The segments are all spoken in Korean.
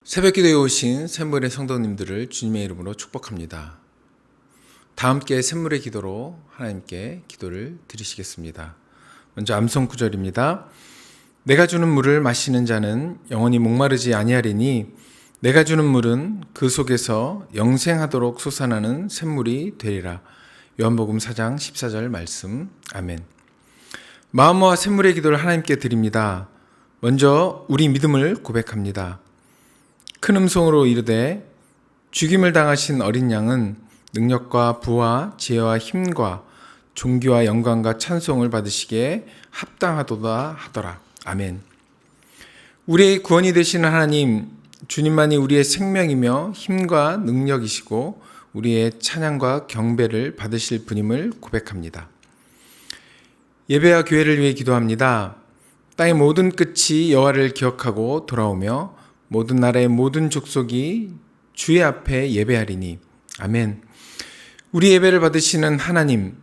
새벽기도에 오신 샘물의 성도님들을 주님의 이름으로 축복합니다. 다 함께 샘물의 기도로 하나님께 기도를 드리시겠습니다. 먼저 암송 구절입니다. 내가 주는 물을 마시는 자는 영원히 목마르지 아니하리니 내가 주는 물은 그 속에서 영생하도록 솟아나는 샘물이 되리라. 요한복음 4장 14절 말씀. 아멘. 마음과 샘물의 기도를 하나님께 드립니다. 먼저 우리 믿음을 고백합니다. 큰 음성으로 이르되 죽임을 당하신 어린 양은 능력과 부와 지혜와 힘과 존귀와 영광과 찬송을 받으시기에 합당하도다 하더라. 아멘. 우리의 구원이 되시는 하나님, 주님만이 우리의 생명이며 힘과 능력이시고 우리의 찬양과 경배를 받으실 분임을 고백합니다. 예배와 교회를 위해 기도합니다. 땅의 모든 끝이 여호와를 기억하고 돌아오며 모든 나라의 모든 족속이 주의 앞에 예배하리니. 아멘. 우리 예배를 받으시는 하나님,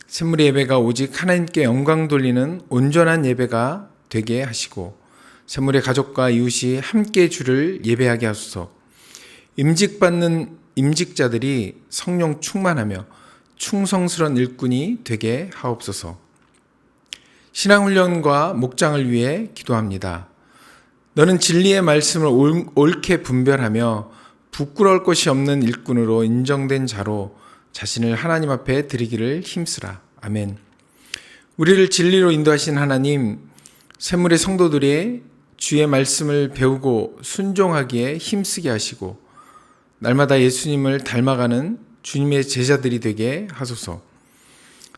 샘물의 예배가 오직 하나님께 영광 돌리는 온전한 예배가 되게 하시고 샘물의 가족과 이웃이 함께 주를 예배하게 하소서. 임직받는 임직자들이 성령 충만하며 충성스러운 일꾼이 되게 하옵소서. 신앙훈련과 목장을 위해 기도합니다. 너는 진리의 말씀을 옳게 분별하며 부끄러울 것이 없는 일꾼으로 인정된 자로 자신을 하나님 앞에 드리기를 힘쓰라. 아멘. 우리를 진리로 인도하신 하나님, 샘물의 성도들이 주의 말씀을 배우고 순종하기에 힘쓰게 하시고 날마다 예수님을 닮아가는 주님의 제자들이 되게 하소서.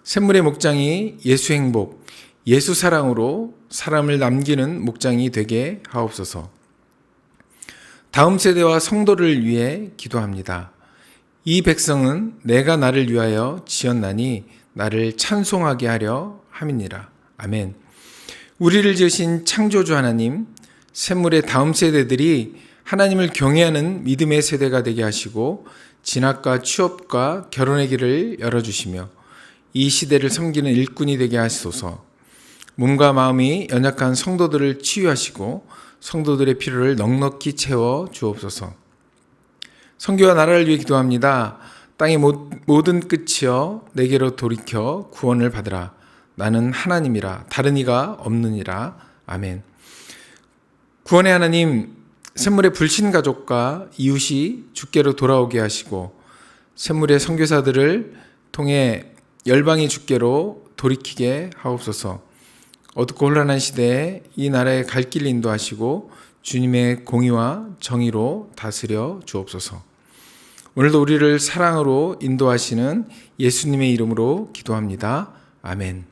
샘물의 목장이 예수 행복, 예수 사랑으로 사람을 남기는 목장이 되게 하옵소서. 다음 세대와 성도를 위해 기도합니다. 이 백성은 내가 나를 위하여 지었나니 나를 찬송하게 하려 함이니라. 아멘. 우리를 지으신 창조주 하나님, 샘물의 다음 세대들이 하나님을 경외하는 믿음의 세대가 되게 하시고 진학과 취업과 결혼의 길을 열어주시며 이 시대를 섬기는 일꾼이 되게 하시소서. 몸과 마음이 연약한 성도들을 치유하시고 성도들의 필요를 넉넉히 채워 주옵소서. 선교와 나라를 위해 기도합니다. 땅의 모든 끝이여 내게로 돌이켜 구원을 받으라. 나는 하나님이라 다른 이가 없느니라. 아멘. 구원의 하나님, 샘물의 불신 가족과 이웃이 주께로 돌아오게 하시고 샘물의 선교사들을 통해 열방이 주께로 돌이키게 하옵소서. 어둡고 혼란한 시대에 이 나라의 갈 길 인도하시고 주님의 공의와 정의로 다스려 주옵소서. 오늘도 우리를 사랑으로 인도하시는 예수님의 이름으로 기도합니다. 아멘.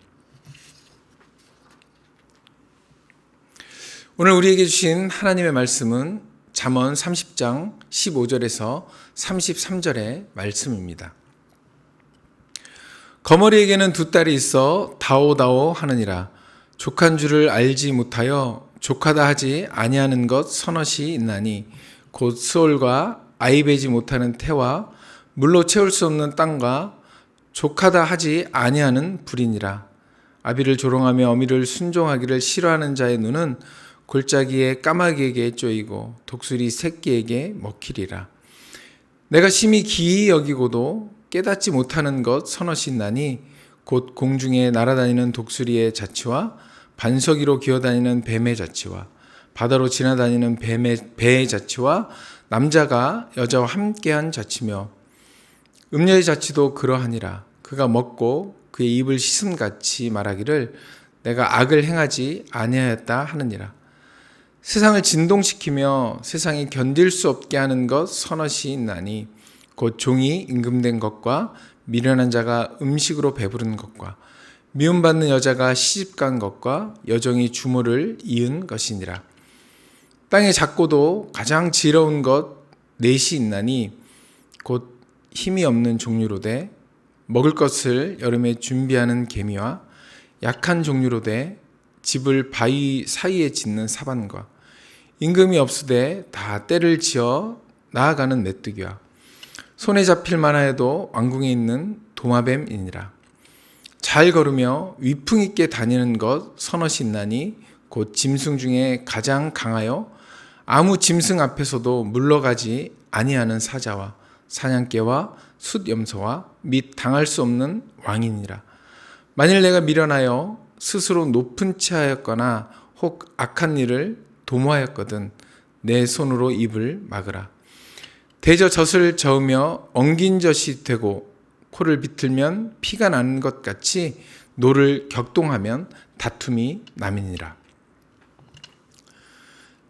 오늘 우리에게 주신 하나님의 말씀은 잠언 30장 15절에서 33절의 말씀입니다. 거머리에게는 두 딸이 있어 다오다오 하느니라. 족한 줄을 알지 못하여 족하다 하지 아니하는 것 서넛이 있나니 곧 수월과 아이 베지 못하는 태와 물로 채울 수 없는 땅과 족하다 하지 아니하는 불이니라. 아비를 조롱하며 어미를 순종하기를 싫어하는 자의 눈은 골짜기에 까마귀에게 쪼이고 독수리 새끼에게 먹히리라. 내가 심히 기이 여기고도 깨닫지 못하는 것 서넛이 있나니 곧 공중에 날아다니는 독수리의 자치와 반석 위로 기어다니는 뱀의 자치와 바다로 지나다니는 배의 자치와 남자가 여자와 함께한 자치며 음녀의 자치도 그러하니라. 그가 먹고 그의 입을 씻음같이 말하기를 내가 악을 행하지 아니하였다 하느니라. 세상을 진동시키며 세상이 견딜 수 없게 하는 것 서넛이 있나니 곧 종이 임금된 것과 미련한 자가 음식으로 배부른 것과 미움받는 여자가 시집간 것과 여종이 주모를 이은 것이니라. 땅의 작고도 가장 지혜로운 것 넷이 있나니 곧 힘이 없는 종류로되 먹을 것을 여름에 준비하는 개미와 약한 종류로되 집을 바위 사이에 짓는 사반과 임금이 없으되 다 때를 지어 나아가는 메뚜기와 손에 잡힐 만하여도 왕궁에 있는 도마뱀이니라. 잘 걸으며 위풍 있게 다니는 것 서넛이 있나니 곧 짐승 중에 가장 강하여 아무 짐승 앞에서도 물러가지 아니하는 사자와 사냥개와 숫염소와 및 당할 수 없는 왕이니라. 만일 내가 미련하여 스스로 높은 채 하였거나 혹 악한 일을 도모하였거든 내 손으로 입을 막으라. 대저 젖을 저으며 엉긴 젖이 되고 코를 비틀면 피가 나는 것 같이 노를 격동하면 다툼이 남이니라.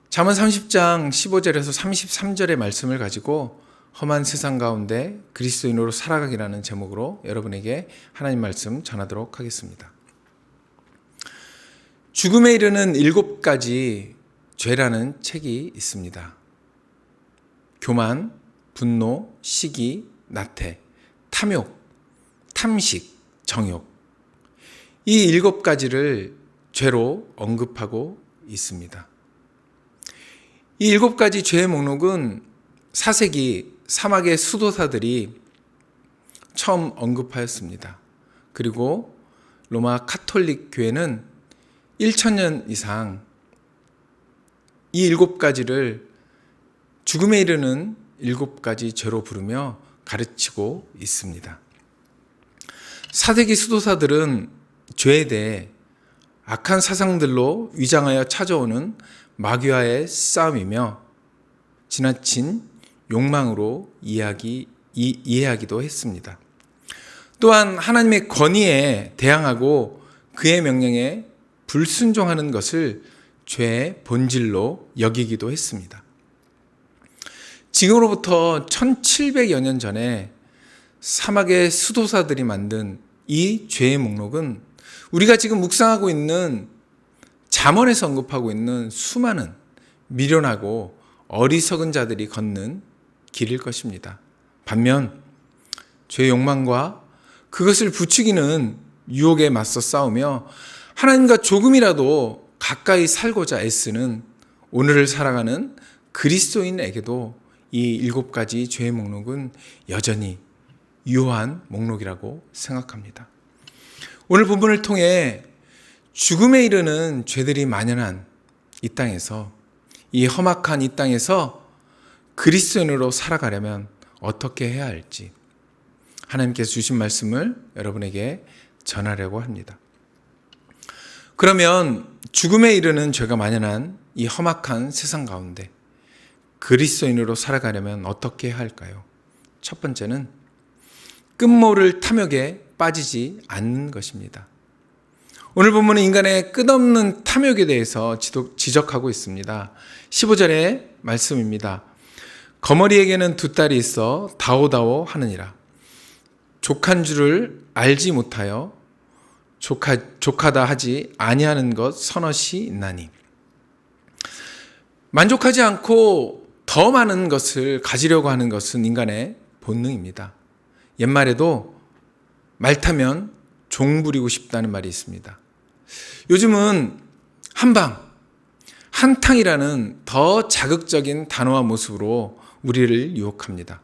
잠언 30장 15절에서 33절의 말씀을 가지고 험한 세상 가운데 그리스도인으로 살아가기라는 제목으로 여러분에게 하나님 말씀 전하도록 하겠습니다. 죽음에 이르는 7가지 죄라는 책이 있습니다. 교만, 분노, 시기, 나태, 탐욕, 탐식, 정욕. 이 7가지를 죄로 언급하고 있습니다. 이 7가지 죄의 목록은 사세기 사막의 수도사들이 처음 언급하였습니다. 그리고 로마 카톨릭 교회는 1000년 이상 이 7가지를 죽음에 이르는 7가지 죄로 부르며 가르치고 있습니다. 사세기 수도사들은 죄에 대해 악한 사상들로 위장하여 찾아오는 마귀와의 싸움이며 지나친 욕망으로 이해하기도 했습니다. 또한 하나님의 권위에 대항하고 그의 명령에 불순종하는 것을 죄의 본질로 여기기도 했습니다. 지금으로부터 1700여 년 전에 사막의 수도사들이 만든 이 죄의 목록은 우리가 지금 묵상하고 있는 잠언에서 언급하고 있는 수많은 미련하고 어리석은 자들이 걷는 길일 것입니다. 반면 죄의 욕망과 그것을 부추기는 유혹에 맞서 싸우며 하나님과 조금이라도 가까이 살고자 애쓰는 오늘을 살아가는 그리스도인에게도 이 7가지 죄의 목록은 여전히 유효한 목록이라고 생각합니다. 오늘 본문을 통해 죽음에 이르는 죄들이 만연한 이 땅에서, 이 험악한 이 땅에서 그리스도인으로 살아가려면 어떻게 해야 할지 하나님께서 주신 말씀을 여러분에게 전하려고 합니다. 그러면 죽음에 이르는 죄가 만연한 이 험악한 세상 가운데 그리스도인으로 살아가려면 어떻게 해야 할까요? 첫 번째는 끝모를 탐욕에 빠지지 않는 것입니다. 오늘 본문은 인간의 끝없는 탐욕에 대해서 지적하고 있습니다. 15절의 말씀입니다. 거머리에게는 2딸이 있어 다오다오 하느니라. 족한 줄을 알지 못하여 족하다 하지 아니하는 것 서너시 있나니. 만족하지 않고 더 많은 것을 가지려고 하는 것은 인간의 본능입니다. 옛말에도 말 타면 종 부리고 싶다는 말이 있습니다. 요즘은 한탕이라는 더 자극적인 단어와 모습으로 우리를 유혹합니다.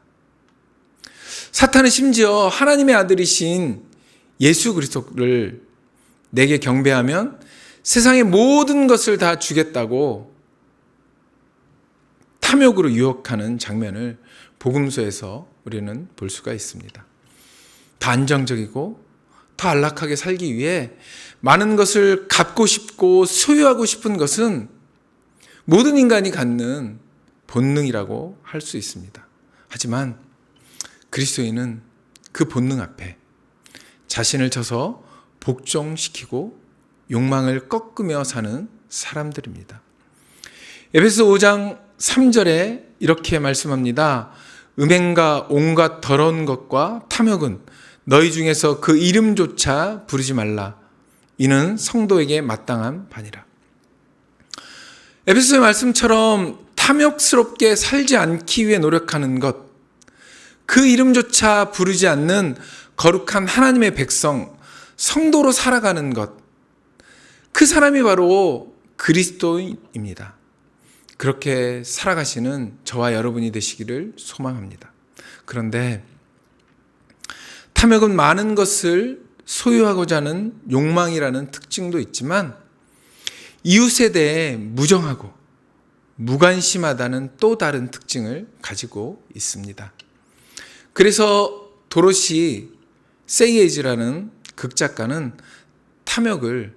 사탄은 심지어 하나님의 아들이신 예수 그리스도를 내게 경배하면 세상의 모든 것을 다 주겠다고 탐욕으로 유혹하는 장면을 복음서에서 우리는 볼 수가 있습니다. 더 안정적이고 더 안락하게 살기 위해 많은 것을 갖고 싶고 소유하고 싶은 것은 모든 인간이 갖는 본능이라고 할 수 있습니다. 하지만 그리스도인은 그 본능 앞에 자신을 쳐서 복종시키고 욕망을 꺾으며 사는 사람들입니다. 에베소 5장 3절에 이렇게 말씀합니다. 음행과 온갖 더러운 것과 탐욕은 너희 중에서 그 이름조차 부르지 말라. 이는 성도에게 마땅한 바니라. 에베소의 말씀처럼 탐욕스럽게 살지 않기 위해 노력하는 것, 그 이름조차 부르지 않는 거룩한 하나님의 백성, 성도로 살아가는 것, 그 사람이 바로 그리스도입니다. 그렇게 살아가시는 저와 여러분이 되시기를 소망합니다. 그런데 탐욕은 많은 것을 소유하고자 하는 욕망이라는 특징도 있지만 이웃에 대해 무정하고 무관심하다는 또 다른 특징을 가지고 있습니다. 그래서 도로시 세이에즈라는 극작가는 탐욕을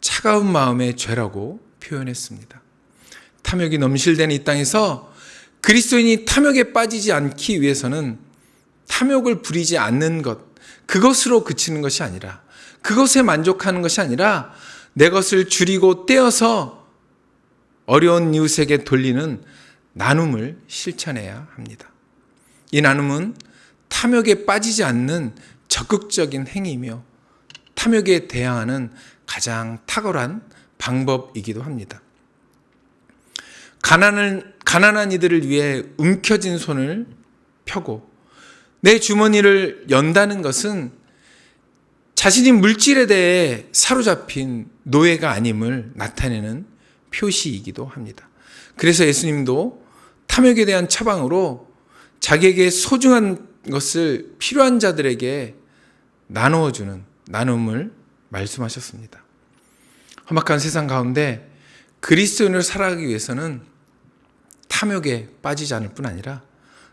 차가운 마음의 죄라고 표현했습니다. 탐욕이 넘실대는 이 땅에서 그리스도인이 탐욕에 빠지지 않기 위해서는 탐욕을 부리지 않는 것, 그것으로 그치는 것이 아니라, 그것에 만족하는 것이 아니라 내 것을 줄이고 떼어서 어려운 이웃에게 돌리는 나눔을 실천해야 합니다. 이 나눔은 탐욕에 빠지지 않는 적극적인 행위이며 탐욕에 대항하는 가장 탁월한 방법이기도 합니다. 가난한 이들을 위해 움켜진 손을 펴고 내 주머니를 연다는 것은 자신이 물질에 대해 사로잡힌 노예가 아님을 나타내는 표시이기도 합니다. 그래서 예수님도 탐욕에 대한 처방으로 자기에게 소중한 것을 필요한 자들에게 나누어주는 나눔을 말씀하셨습니다. 험악한 세상 가운데 그리스도인으로 살아가기 위해서는 탐욕에 빠지지 않을 뿐 아니라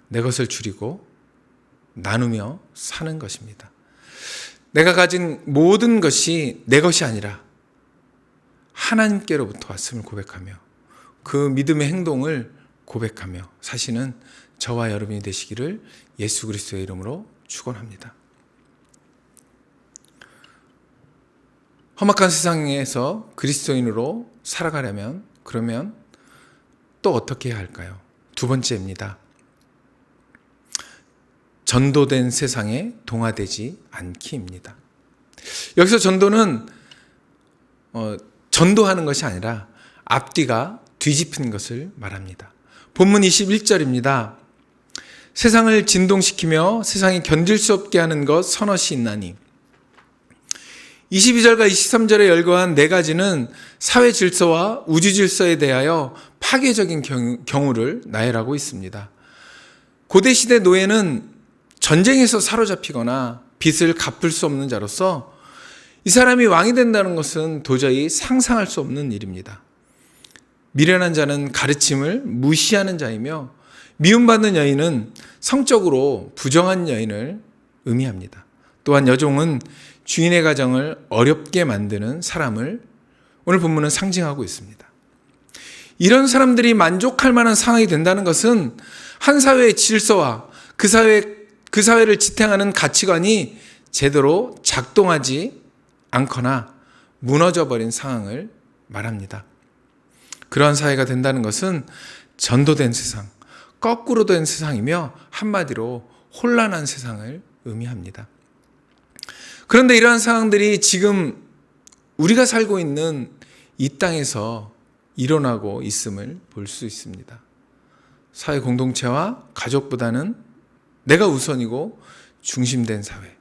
내 것을 줄이고 나누며 사는 것입니다. 내가 가진 모든 것이 내 것이 아니라 하나님께로부터 왔음을 고백하며 그 믿음의 행동을 고백하며 사시는 저와 여러분이 되시기를 예수 그리스도의 이름으로 축원합니다. 험악한 세상에서 그리스도인으로 살아가려면 그러면 또 어떻게 해야 할까요? 두 번째입니다. 전도된 세상에 동화되지 않기입니다. 여기서 전도는 전도하는 것이 아니라 앞뒤가 뒤집힌 것을 말합니다. 본문 21절입니다. 세상을 진동시키며 세상이 견딜 수 없게 하는 것 서너시 있나니. 22절과 23절에 열거한 네 가지는 사회 질서와 우주 질서에 대하여 파괴적인 경우를 나열하고 있습니다. 고대시대 노예는 전쟁에서 사로잡히거나 빚을 갚을 수 없는 자로서 이 사람이 왕이 된다는 것은 도저히 상상할 수 없는 일입니다. 미련한 자는 가르침을 무시하는 자이며 미움받는 여인은 성적으로 부정한 여인을 의미합니다. 또한 여종은 주인의 가정을 어렵게 만드는 사람을 오늘 본문은 상징하고 있습니다. 이런 사람들이 만족할 만한 상황이 된다는 것은 한 사회의 질서와 그 사회를 지탱하는 가치관이 제대로 작동하지 않거나 무너져버린 상황을 말합니다. 그러한 사회가 된다는 것은 전도된 세상, 거꾸로 된 세상이며 한마디로 혼란한 세상을 의미합니다. 그런데 이러한 상황들이 지금 우리가 살고 있는 이 땅에서 일어나고 있음을 볼 수 있습니다. 사회 공동체와 가족보다는 내가 우선이고 중심된 사회,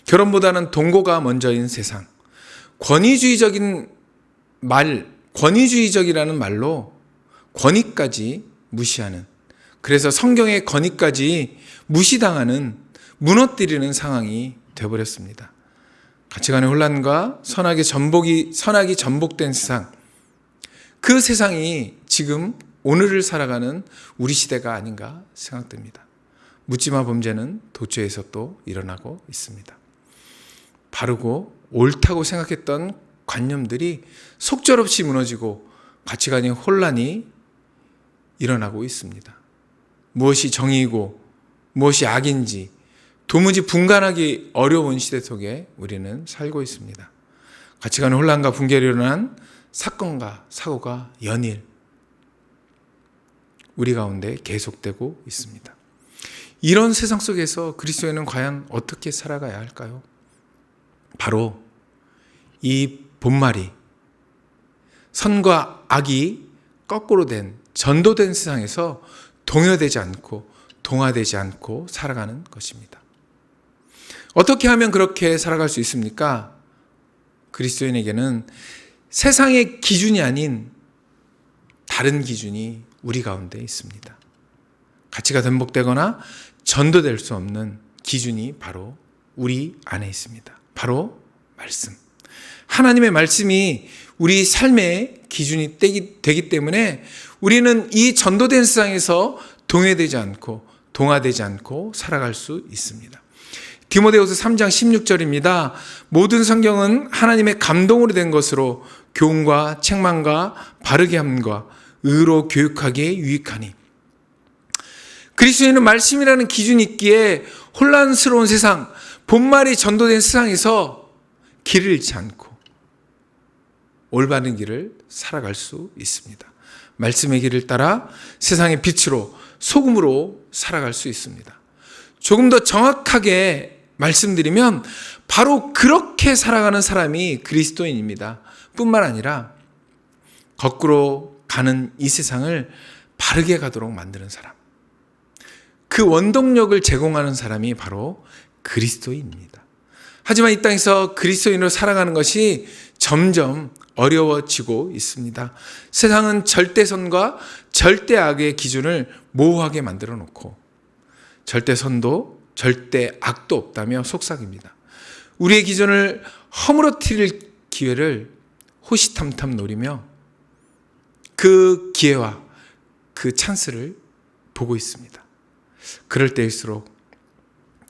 결혼보다는 동거가 먼저인 세상, 권위주의적이라는 말로 권위까지 무시하는, 그래서 성경의 권위까지 무시당하는, 무너뜨리는 상황이 되어버렸습니다. 가치관의 혼란과 선악이 전복된 세상, 그 세상이 지금 오늘을 살아가는 우리 시대가 아닌가 생각됩니다. 묻지마 범죄는 도처에서 또 일어나고 있습니다. 바르고 옳다고 생각했던 관념들이 속절없이 무너지고 가치관의 혼란이 일어나고 있습니다. 무엇이 정의이고 무엇이 악인지 도무지 분간하기 어려운 시대 속에 우리는 살고 있습니다. 가치관의 혼란과 붕괴로 일어난 사건과 사고가 연일 우리 가운데 계속되고 있습니다. 이런 세상 속에서 그리스도인은 과연 어떻게 살아가야 할까요? 바로 이 본말이 선과 악이 거꾸로 된 전도된 세상에서 동요되지 않고 동화되지 않고 살아가는 것입니다. 어떻게 하면 그렇게 살아갈 수 있습니까? 그리스도인에게는 세상의 기준이 아닌 다른 기준이 우리 가운데 있습니다. 가치가 전복되거나 전도될 수 없는 기준이 바로 우리 안에 있습니다. 바로 말씀. 하나님의 말씀이 우리 삶의 기준이 되기 때문에 우리는 이 전도된 세상에서 동요되지 않고 동화되지 않고 살아갈 수 있습니다. 디모데후서 3장 16절입니다. 모든 성경은 하나님의 감동으로 된 것으로 교훈과 책망과 바르게 함과 의로 교육하기에 유익하니. 그리스도인은 말씀이라는 기준이 있기에 혼란스러운 세상, 본말이 전도된 세상에서 길을 잃지 않고 올바른 길을 살아갈 수 있습니다. 말씀의 길을 따라 세상의 빛으로 소금으로 살아갈 수 있습니다. 조금 더 정확하게 말씀드리면 바로 그렇게 살아가는 사람이 그리스도인입니다. 뿐만 아니라 거꾸로 가는 이 세상을 바르게 가도록 만드는 사람. 그 원동력을 제공하는 사람이 바로 그리스도인입니다. 하지만 이 땅에서 그리스도인으로 살아가는 것이 점점 어려워지고 있습니다. 세상은 절대선과 절대악의 기준을 모호하게 만들어 놓고 절대선도 절대악도 없다며 속삭입니다. 우리의 기준을 허물어뜨릴 기회를 호시탐탐 노리며 그 기회와 그 찬스를 보고 있습니다. 그럴 때일수록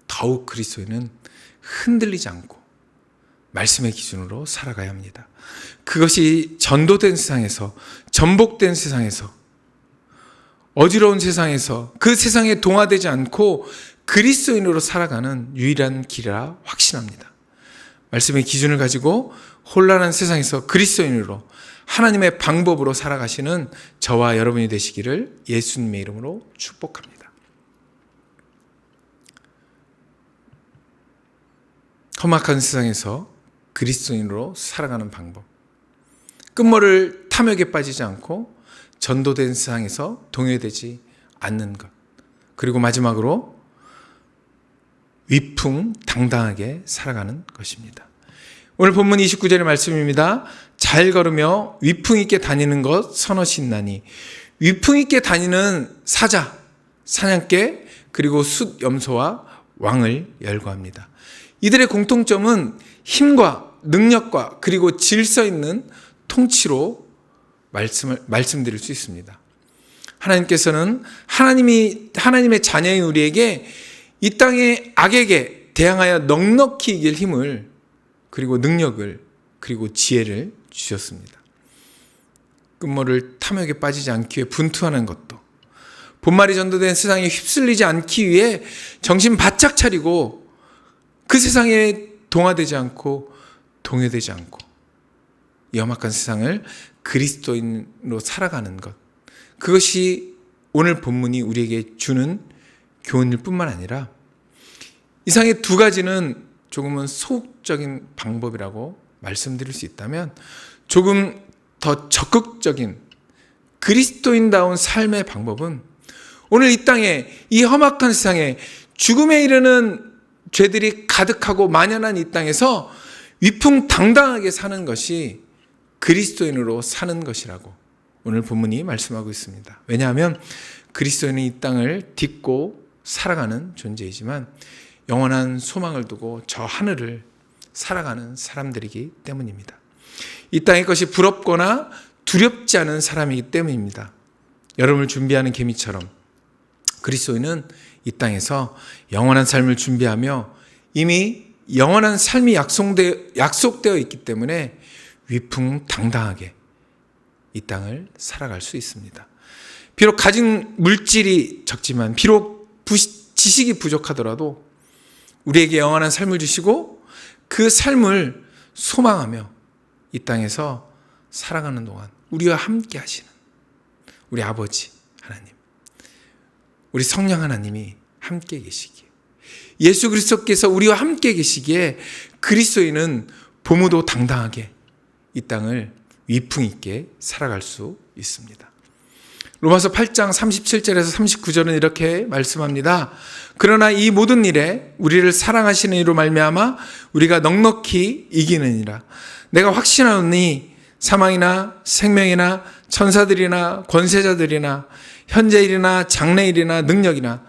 더욱 그리스도인은 흔들리지 않고 말씀의 기준으로 살아가야 합니다. 그것이 전도된 세상에서, 전복된 세상에서, 어지러운 세상에서 그 세상에 동화되지 않고 그리스도인으로 살아가는 유일한 길이라 확신합니다. 말씀의 기준을 가지고 혼란한 세상에서 그리스도인으로 하나님의 방법으로 살아가시는 저와 여러분이 되시기를 예수님의 이름으로 축복합니다. 험악한 세상에서 그리스도인으로 살아가는 방법. 끝모를 탐욕에 빠지지 않고 전도된 세상에서 동요되지 않는 것. 그리고 마지막으로 위풍당당하게 살아가는 것입니다. 오늘 본문 29절의 말씀입니다. 잘 걸으며 위풍 있게 다니는 것 선하신나니. 위풍 있게 다니는 사자, 사냥개, 그리고 숫 염소와 왕을 열거합니다. 이들의 공통점은 힘과 능력과 그리고 질서 있는 통치로 말씀드릴 수 있습니다. 하나님께서는 하나님의 자녀인 우리에게 이 땅의 악에게 대항하여 넉넉히 이길 힘을 그리고 능력을 그리고 지혜를 주셨습니다. 끝모를 탐욕에 빠지지 않기 위해 분투하는 것도, 본말이 전도된 세상에 휩쓸리지 않기 위해 정신 바짝 차리고 그 세상에 동화되지 않고 동요되지 않고 이 험악한 세상을 그리스도인으로 살아가는 것, 그것이 오늘 본문이 우리에게 주는 교훈일 뿐만 아니라 이상의 두 가지는 조금은 소극적인 방법이라고 말씀드릴 수 있다면 조금 더 적극적인 그리스도인다운 삶의 방법은 오늘 이 땅에, 이 험악한 세상에 죽음에 이르는 죄들이 가득하고 만연한 이 땅에서 위풍당당하게 사는 것이 그리스도인으로 사는 것이라고 오늘 본문이 말씀하고 있습니다. 왜냐하면 그리스도인은 이 땅을 딛고 살아가는 존재이지만 영원한 소망을 두고 저 하늘을 살아가는 사람들이기 때문입니다. 이 땅의 것이 부럽거나 두렵지 않은 사람이기 때문입니다. 여러분을 준비하는 개미처럼 그리스도인은 이 땅에서 영원한 삶을 준비하며 이미 영원한 삶이 약속되어 있기 때문에 위풍당당하게 이 땅을 살아갈 수 있습니다. 비록 가진 물질이 적지만, 비록 지식이 부족하더라도 우리에게 영원한 삶을 주시고 그 삶을 소망하며 이 땅에서 살아가는 동안 우리와 함께 하시는 우리 아버지 하나님, 우리 성령 하나님이 함께 계시기에, 예수 그리스도께서 우리와 함께 계시기에 그리스도인은 보무도 당당하게 이 땅을 위풍 있게 살아갈 수 있습니다. 로마서 8장 37절에서 39절은 이렇게 말씀합니다. 그러나 이 모든 일에 우리를 사랑하시는 이로 말미암아 우리가 넉넉히 이기느니라. 내가 확신하노니 사망이나 생명이나 천사들이나 권세자들이나 현재일이나 장래일이나 능력이나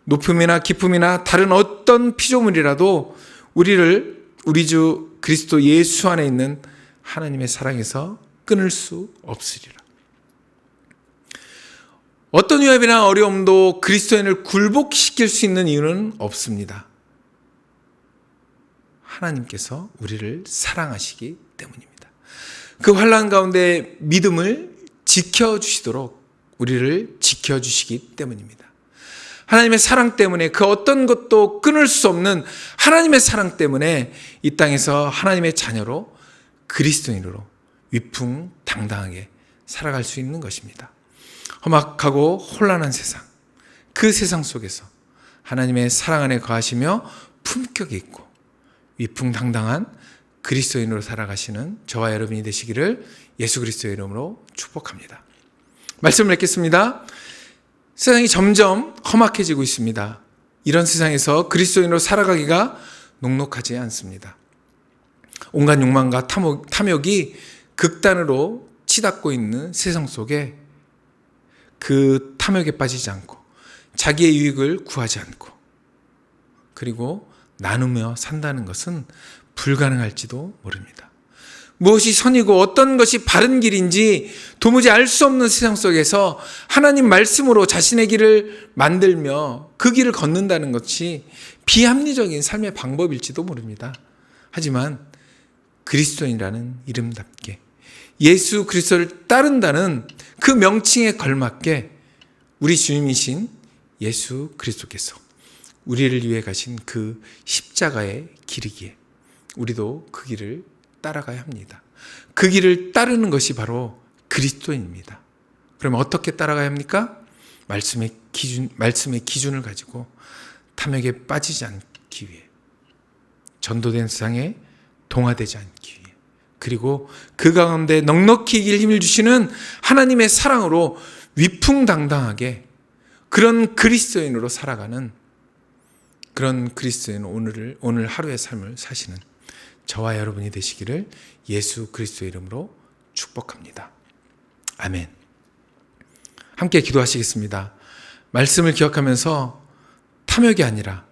높음이나 깊음이나 다른 어떤 피조물이라도 우리 주 그리스도 예수 안에 있는 하나님의 사랑에서 끊을 수 없으리라. 어떤 위협이나 어려움도 그리스도인을 굴복시킬 수 있는 이유는 없습니다. 하나님께서 우리를 사랑하시기 때문입니다. 그 환난 가운데 믿음을 지켜주시도록 우리를 지켜주시기 때문입니다. 하나님의 사랑 때문에 그 어떤 것도 끊을 수 없는 하나님의 사랑 때문에 이 땅에서 하나님의 자녀로 그리스도인으로 위풍당당하게 살아갈 수 있는 것입니다. 험악하고 혼란한 세상, 그 세상 속에서 하나님의 사랑 안에 거하시며 품격이 있고 위풍당당한 그리스도인으로 살아가시는 저와 여러분이 되시기를 예수 그리스도의 이름으로 축복합니다. 말씀을 읽겠습니다. 세상이 점점 험악해지고 있습니다. 이런 세상에서 그리스도인으로 살아가기가 녹록하지 않습니다. 온갖 욕망과 탐욕이 극단으로 치닫고 있는 세상 속에 그 탐욕에 빠지지 않고 자기의 유익을 구하지 않고 그리고 나누며 산다는 것은 불가능할지도 모릅니다. 무엇이 선이고 어떤 것이 바른 길인지 도무지 알 수 없는 세상 속에서 하나님 말씀으로 자신의 길을 만들며 그 길을 걷는다는 것이 비합리적인 삶의 방법일지도 모릅니다. 하지만 그리스도인이라는 이름답게 예수 그리스도를 따른다는 그 명칭에 걸맞게 우리 주님이신 예수 그리스도께서 우리를 위해 가신 그 십자가의 길이기에 우리도 그 길을 따라가야 합니다. 그 길을 따르는 것이 바로 그리스도인입니다. 그러면 어떻게 따라가야 합니까? 말씀의 기준을 가지고 탐욕에 빠지지 않기 위해, 전도된 세상에 동화되지 않기 위해, 그리고 그 가운데 넉넉히 이길 힘을 주시는 하나님의 사랑으로 위풍당당하게 그런 그리스도인으로 살아가는 그런 그리스도인 오늘 하루의 삶을 사시는 저와 여러분이 되시기를 예수 그리스도의 이름으로 축복합니다. 아멘. 함께 기도하시겠습니다. 말씀을 기억하면서 탐욕이 아니라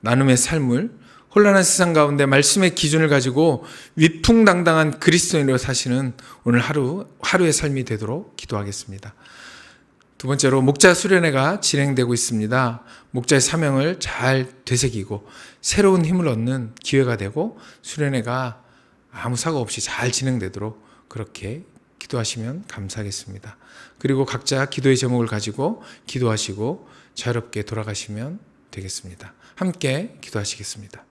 나눔의 삶을 혼란한 세상 가운데 말씀의 기준을 가지고 위풍당당한 그리스도인으로 사시는 오늘 하루의 삶이 되도록 기도하겠습니다. 두 번째로 목자 수련회가 진행되고 있습니다. 목자의 사명을 잘 되새기고 새로운 힘을 얻는 기회가 되고 수련회가 아무 사고 없이 잘 진행되도록 그렇게 기도하시면 감사하겠습니다. 그리고 각자 기도의 제목을 가지고 기도하시고 자유롭게 돌아가시면 되겠습니다. 함께 기도하시겠습니다.